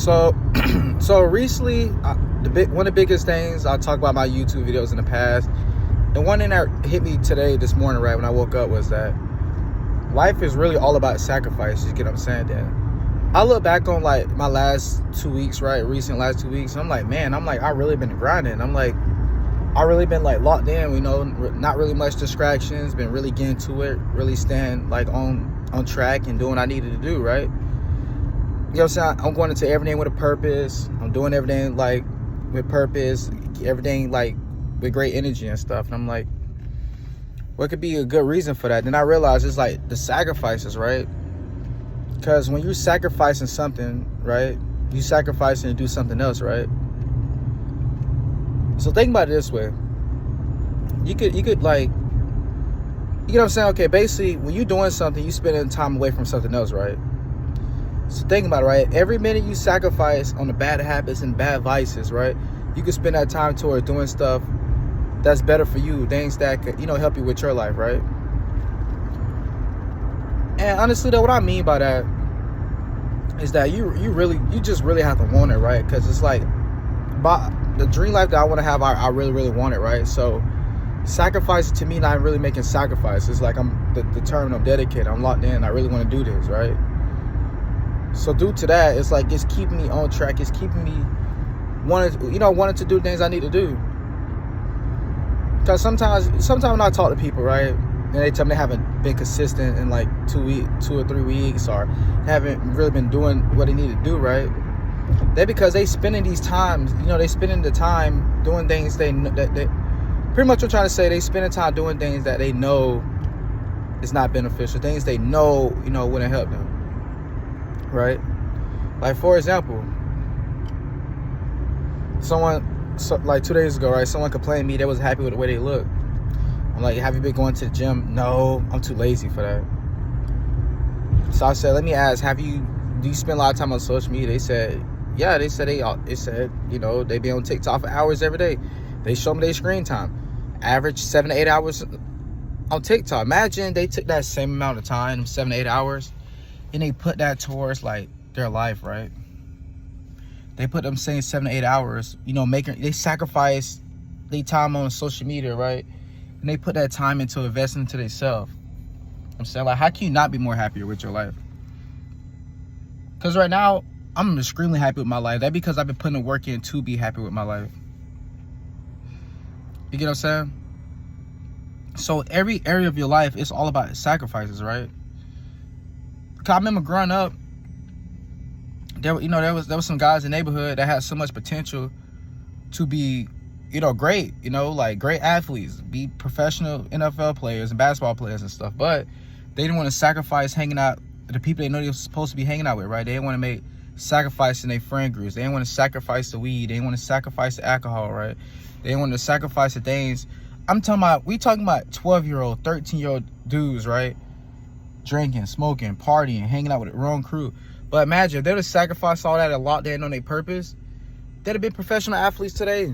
So, so recently, one of the biggest things I talk about my YouTube videos in the past, and one thing that hit me this morning, right when I woke up, was that life is really all about sacrifice. You get what I'm saying? Then I look back on like my last 2 weeks, right, recent last 2 weeks. And I'm like, man, I really been grinding. I'm like, I really been like locked in, you know, not really much distractions. Been really getting to it, really staying like on track and doing what I needed to do, right? You know what I'm saying? I'm going into everything with a purpose. I'm doing everything like with purpose, everything like with great energy and stuff. And I'm like, what could be a good reason for that? Then I realized it's like the sacrifices, right? Because when you're sacrificing something, right, you sacrificing to do something else, right? So think about it this way. You could like, you know what I'm saying? Okay, basically, when you're doing something, you spending time away from something else, right? So think about it, right? Every minute you sacrifice on the bad habits and bad vices, right? You can spend that time towards doing stuff that's better for you, things that could, you know, help you with your life, right? And honestly, though, what I mean by that is that you just really have to want it, right? Because it's like, the dream life that I want to have, I really want it, right? So sacrifice to me, not really making sacrifices. Like I'm determined, I'm dedicated, I'm locked in, I really want to do this, right? So due to that, it's like it's keeping me on track. It's keeping me wanting to do things I need to do. Because sometimes when I talk to people, right, and they tell me they haven't been consistent in like 2 or 3 weeks, or haven't really been doing what they need to do, right? They because they spending these times, you know, they spending the time doing things that pretty much what I'm trying to say, they spending time doing things that they know is not beneficial, things they know, you know, wouldn't help them. Right? Like, for example, like 2 days ago, right, someone complained to me they wasn't happy with the way they look. I'm like, have you been going to the gym? No, I'm too lazy for that. So I said, let me ask, do you spend a lot of time on social media? They said, yeah. They said, you know, they be on TikTok for hours every day. They show me their screen time. Average 7 to 8 hours on TikTok. Imagine they took that same amount of time, 7 to 8 hours, and they put that towards like their life, right? They put them saying 7 to 8 hours, you know, they sacrifice their time on social media, right? And they put that time into investing into themselves. I'm saying, like, how can you not be more happier with your life? Because right now, I'm extremely happy with my life. That's because I've been putting the work in to be happy with my life. You get what I'm saying? So every area of your life, it's all about sacrifices, right? Cause I remember growing up, there was some guys in the neighborhood that had so much potential to be, you know, great, you know, like great athletes, be professional NFL players and basketball players and stuff. But they didn't want to sacrifice hanging out with the people they know they were supposed to be hanging out with, right? They didn't want to make sacrifice in their friend groups. They didn't want to sacrifice the weed. They didn't want to sacrifice the alcohol, right? They didn't want to sacrifice the things. We talking about 12-year-old, 13-year-old dudes, right? Drinking, smoking, partying, hanging out with the wrong crew. But imagine if they would have sacrificed all that and locked in on their purpose, they'd have been professional athletes today.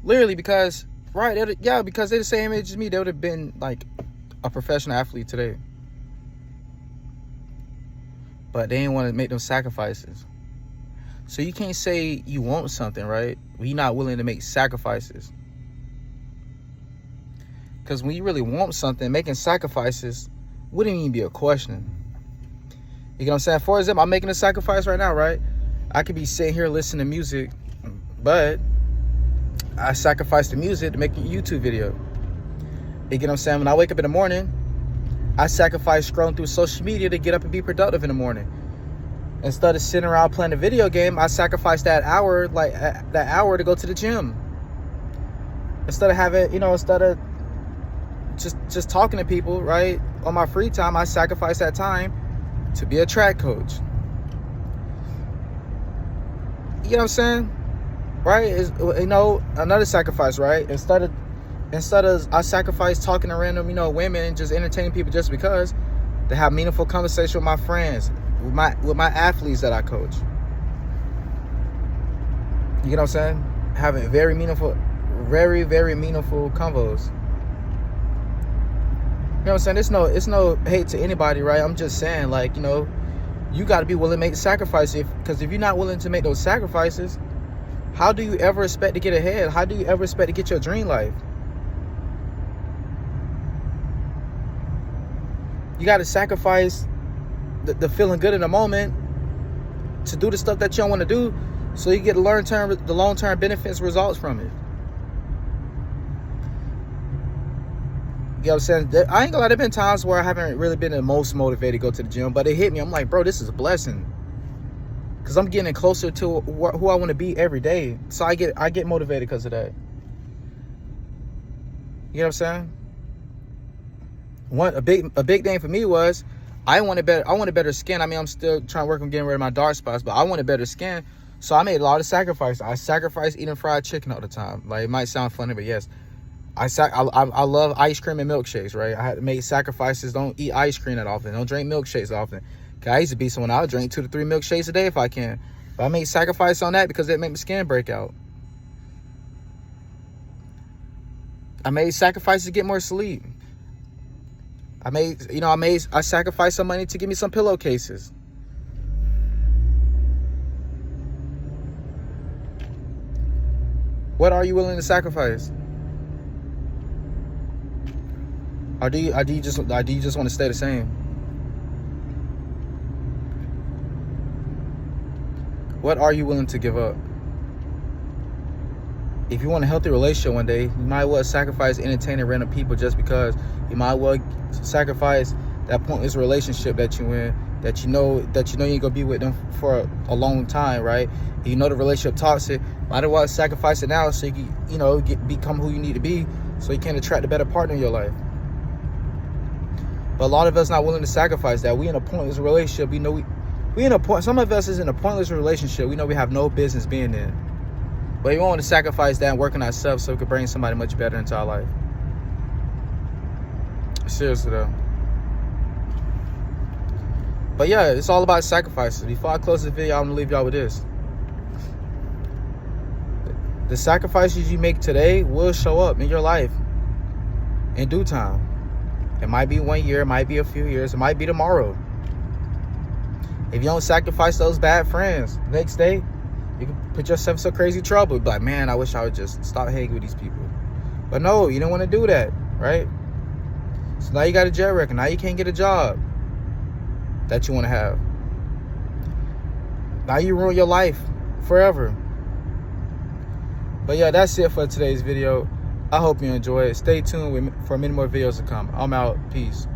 Literally, because because they're the same age as me, they would have been like a professional athlete today. But they didn't want to make those sacrifices. So you can't say you want something, right, when you're not willing to make sacrifices. Because when you really want something, making sacrifices wouldn't even be a question. You know what I'm saying? For example, I'm making a sacrifice right now, right? I could be sitting here listening to music, but I sacrifice the music to make a YouTube video. You get what I'm saying? When I wake up in the morning, I sacrifice scrolling through social media to get up and be productive in the morning. Instead of sitting around playing a video game, I sacrifice that hour to go to the gym. Instead of just talking to people, right, on my free time, I sacrifice that time to be a track coach. You know what I'm saying? Right? You know, another sacrifice, right? Instead of I sacrifice talking to random, you know, women and just entertaining people just because, to have meaningful conversation with my friends, with my athletes that I coach. You know what I'm saying? Having very meaningful, very, very meaningful convos. You know what I'm saying? It's no hate to anybody, right? I'm just saying, like, you know, you got to be willing to make sacrifices. Because if you're not willing to make those sacrifices, how do you ever expect to get ahead? How do you ever expect to get your dream life? You got to sacrifice the feeling good in the moment to do the stuff that you don't want to do, so you get the long-term benefits, results from it. You know what I'm saying? I ain't gonna lie, there been times where I haven't really been the most motivated to go to the gym, but it hit me. I'm like, bro, this is a blessing, because I'm getting closer to who I want to be every day. So I get motivated because of that. You know what I'm saying? A big thing for me was I wanted better skin. I mean, I'm still trying to work on getting rid of my dark spots, but I wanted better skin. So I made a lot of sacrifices. I sacrificed eating fried chicken all the time. Like, it might sound funny, but yes. I love ice cream and milkshakes, right? I had to make sacrifices. Don't eat ice cream that often. Don't drink milkshakes often. I used to be someone, I would drink 2 to 3 milkshakes a day if I can. But I made sacrifice on that because it made my skin break out. I made sacrifices to get more sleep. I sacrificed some money to give me some pillowcases. What are you willing to sacrifice? Or do you just want to stay the same? What are you willing to give up? If you want a healthy relationship one day, you might well sacrifice entertaining random people just because. You might well sacrifice that pointless relationship that you in, that you know you ain't gonna be with them for a long time, right? You know the relationship toxic. Might as well sacrifice it now so you can, become who you need to be, so you can attract a better partner in your life. But a lot of us not willing to sacrifice that. We in a pointless relationship. We know we in a point. Some of us is in a pointless relationship. We know we have no business being in. But we want to sacrifice that and work on ourselves so we can bring somebody much better into our life. Seriously though. But yeah, it's all about sacrifices. Before I close this video, I'm gonna leave y'all with this. The sacrifices you make today will show up in your life in due time. It might be 1 year, it might be a few years, it might be tomorrow. If you don't sacrifice those bad friends, next day, you can put yourself in some crazy trouble. Be like, man, I wish I would just stop hanging with these people. But no, you don't want to do that, right? So now you got a jail record. Now you can't get a job that you want to have. Now you ruin your life forever. But yeah, that's it for today's video. I hope you enjoy it. Stay tuned for many more videos to come. I'm out. Peace.